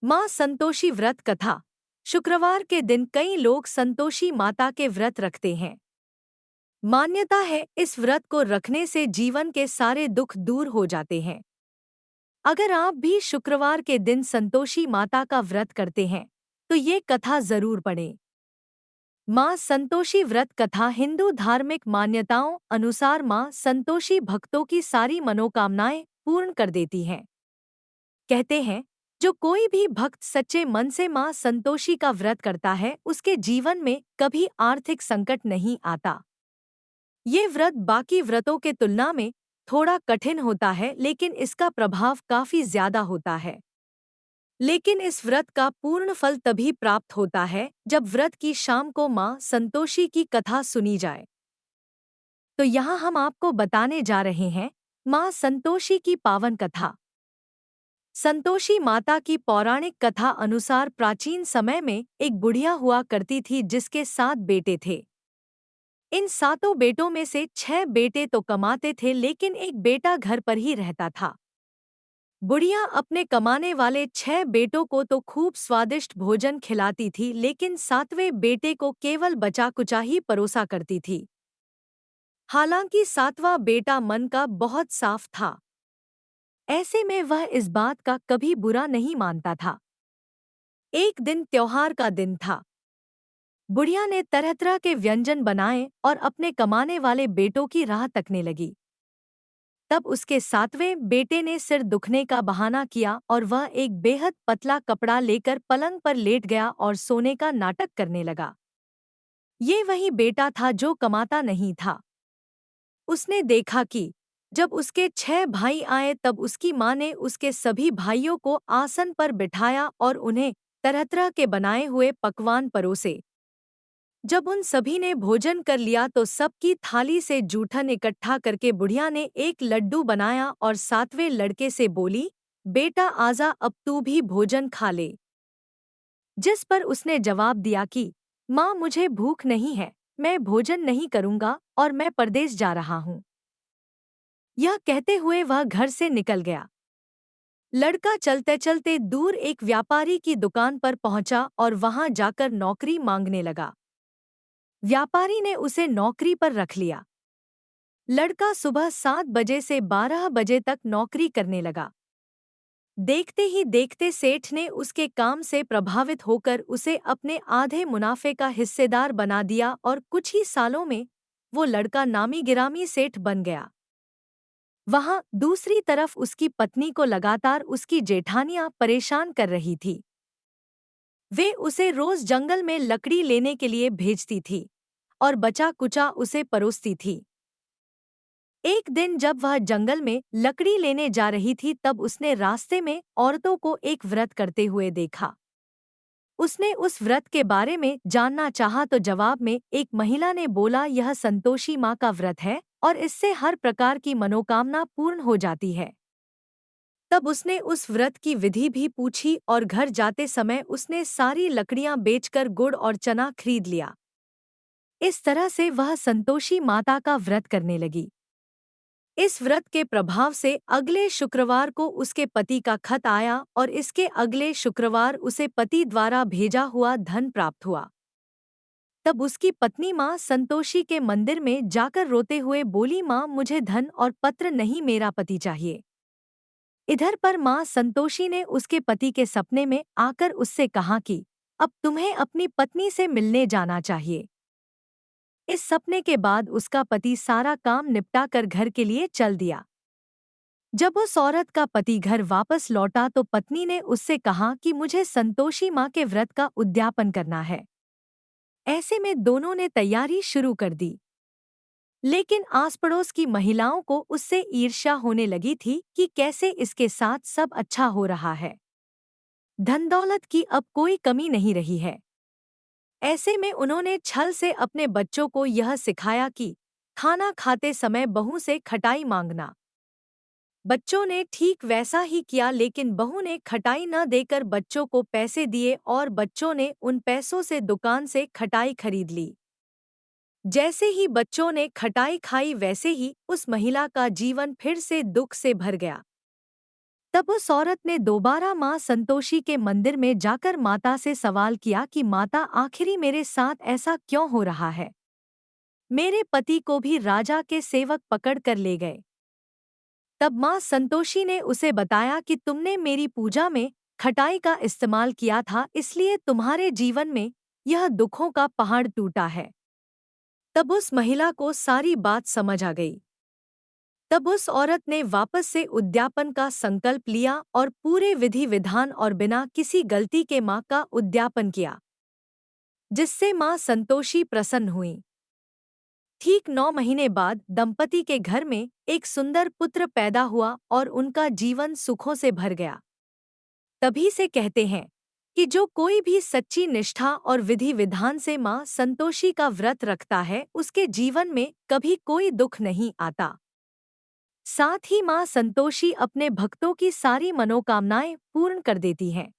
माँ संतोषी व्रत कथा। शुक्रवार के दिन कई लोग संतोषी माता के व्रत रखते हैं। मान्यता है इस व्रत को रखने से जीवन के सारे दुख दूर हो जाते हैं। अगर आप भी शुक्रवार के दिन संतोषी माता का व्रत करते हैं तो ये कथा जरूर पढ़ें। माँ संतोषी व्रत कथा हिंदू धार्मिक मान्यताओं अनुसार माँ संतोषी भक्तों की सारी मनोकामनाएं पूर्ण कर देती हैं। कहते हैं जो कोई भी भक्त सच्चे मन से माँ संतोषी का व्रत करता है उसके जीवन में कभी आर्थिक संकट नहीं आता। ये व्रत बाकी व्रतों के तुलना में थोड़ा कठिन होता है लेकिन इसका प्रभाव काफी ज्यादा होता है। लेकिन इस व्रत का पूर्ण फल तभी प्राप्त होता है जब व्रत की शाम को माँ संतोषी की कथा सुनी जाए। तो यहाँ हम आपको बताने जा रहे हैं माँ संतोषी की पावन कथा। संतोषी माता की पौराणिक कथा अनुसार प्राचीन समय में एक बुढ़िया हुआ करती थी जिसके 7 बेटे थे। इन 7 बेटों में से 6 बेटे तो कमाते थे लेकिन एक बेटा घर पर ही रहता था। बुढ़िया अपने कमाने वाले 6 बेटों को तो खूब स्वादिष्ट भोजन खिलाती थी लेकिन 7वें बेटे को केवल बचा कुचा ही परोसा करती थी। हालांकि 7वां बेटा मन का बहुत साफ था। ऐसे में वह इस बात का कभी बुरा नहीं मानता था। एक दिन त्योहार का दिन था। बुढ़िया ने तरह तरह के व्यंजन बनाए और अपने कमाने वाले बेटों की राह तकने लगी। तब उसके 7वें बेटे ने सिर दुखने का बहाना किया और वह एक बेहद पतला कपड़ा लेकर पलंग पर लेट गया और सोने का नाटक करने लगा। ये वही बेटा था जो कमाता नहीं था। उसने देखा कि जब उसके 6 भाई आए तब उसकी माँ ने उसके सभी भाइयों को आसन पर बिठाया और उन्हें तरह तरह के बनाए हुए पकवान परोसे। जब उन सभी ने भोजन कर लिया तो सबकी थाली से जूठन इकट्ठा करके बुढ़िया ने एक लड्डू बनाया और 7वें लड़के से बोली, बेटा आजा अब तू भी भोजन खा ले। जिस पर उसने जवाब दिया कि माँ मुझे भूख नहीं है, मैं भोजन नहीं करूँगा और मैं परदेश जा रहा हूँ। यह कहते हुए वह घर से निकल गया। लड़का चलते चलते दूर एक व्यापारी की दुकान पर पहुंचा और वहां जाकर नौकरी मांगने लगा। व्यापारी ने उसे नौकरी पर रख लिया। लड़का सुबह 7 बजे से 12 बजे तक नौकरी करने लगा। देखते ही देखते सेठ ने उसके काम से प्रभावित होकर उसे अपने आधे मुनाफे का हिस्सेदार बना दिया और कुछ ही सालों में वो लड़का नामी गिरामी सेठ बन गया। वहां दूसरी तरफ उसकी पत्नी को लगातार उसकी जेठानियां परेशान कर रही थी। वे उसे रोज जंगल में लकड़ी लेने के लिए भेजती थी और बचा कुचा उसे परोसती थी। एक दिन जब वह जंगल में लकड़ी लेने जा रही थी तब उसने रास्ते में औरतों को एक व्रत करते हुए देखा। उसने उस व्रत के बारे में जानना चाहा तो जवाब में एक महिला ने बोला, यह संतोषी माँ का व्रत है और इससे हर प्रकार की मनोकामना पूर्ण हो जाती है। तब उसने उस व्रत की विधि भी पूछी और घर जाते समय उसने सारी लकड़ियां बेचकर गुड़ और चना खरीद लिया। इस तरह से वह संतोषी माता का व्रत करने लगी। इस व्रत के प्रभाव से अगले शुक्रवार को उसके पति का खत आया और इसके अगले शुक्रवार उसे पति द्वारा भेजा हुआ धन प्राप्त हुआ। तब उसकी पत्नी माँ संतोषी के मंदिर में जाकर रोते हुए बोली, माँ मुझे धन और पत्र नहीं, मेरा पति चाहिए। इधर पर माँ संतोषी ने उसके पति के सपने में आकर उससे कहा कि अब तुम्हें अपनी पत्नी से मिलने जाना चाहिए। इस सपने के बाद उसका पति सारा काम निपटा कर घर के लिए चल दिया। जब उस औरत का पति घर वापस लौटा तो पत्नी ने उससे कहा कि मुझे संतोषी माँ के व्रत का उद्यापन करना है। ऐसे में दोनों ने तैयारी शुरू कर दी। लेकिन आस पड़ोस की महिलाओं को उससे ईर्ष्या होने लगी थी कि कैसे इसके साथ सब अच्छा हो रहा है। धन दौलत की अब कोई कमी नहीं रही है। ऐसे में उन्होंने छल से अपने बच्चों को यह सिखाया कि खाना खाते समय बहू से खटाई मांगना। बच्चों ने ठीक वैसा ही किया लेकिन बहू ने खटाई न देकर बच्चों को पैसे दिए और बच्चों ने उन पैसों से दुकान से खटाई खरीद ली। जैसे ही बच्चों ने खटाई खाई वैसे ही उस महिला का जीवन फिर से दुख से भर गया। तब उस औरत ने दोबारा माँ संतोषी के मंदिर में जाकर माता से सवाल किया कि माता, आखिरी मेरे साथ ऐसा क्यों हो रहा है? मेरे पति को भी राजा के सेवक पकड़ कर ले गए। तब माँ संतोषी ने उसे बताया कि तुमने मेरी पूजा में खटाई का इस्तेमाल किया था, इसलिए तुम्हारे जीवन में यह दुखों का पहाड़ टूटा है। तब उस महिला को सारी बात समझ आ गई। तब उस औरत ने वापस से उद्यापन का संकल्प लिया और पूरे विधि विधान और बिना किसी गलती के माँ का उद्यापन किया, जिससे माँ संतोषी प्रसन्न हुई। ठीक 9 महीने बाद दंपति के घर में एक सुंदर पुत्र पैदा हुआ और उनका जीवन सुखों से भर गया। तभी से कहते हैं कि जो कोई भी सच्ची निष्ठा और विधि विधान से माँ संतोषी का व्रत रखता है, उसके जीवन में कभी कोई दुख नहीं आता। साथ ही माँ संतोषी अपने भक्तों की सारी मनोकामनाएं पूर्ण कर देती हैं।